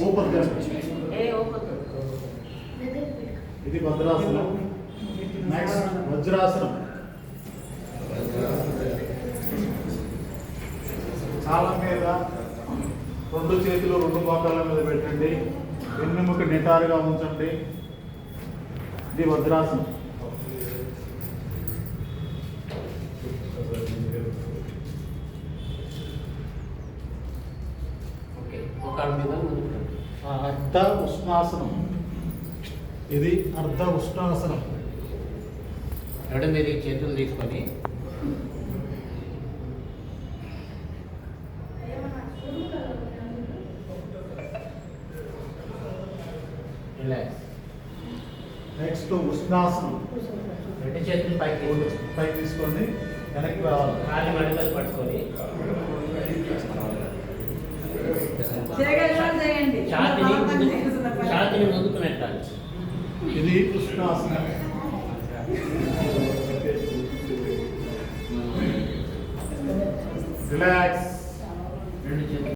ऊपर ఇది భద్రాసనం. నెక్స్ట్ వజ్రాసనం. కాళ్ళ మీద రెండు చేతులు రెండు మోకాళ్ళ మీద పెట్టండి, వెన్నెముక నిటారుగా ఉంచండి. ఇది వజ్రాసనం. అర్ధ ఉష్ణాసనం. ఇది అర్ధ ఉష్ణాసనం. ఎవడ మీద చేతులు తీసుకొని నెక్స్ట్ ఉష్ణాసనం. రెండు చేతులు పైకి తీసుకోండి, వెనక్కి రావాలి. కాలి మడతలు పట్టుకొని ఛాతిని ముందుకు నెట్టాలి. ఇది ఉష్ణాసనం. రిలాక్స్. రెండు చేతులు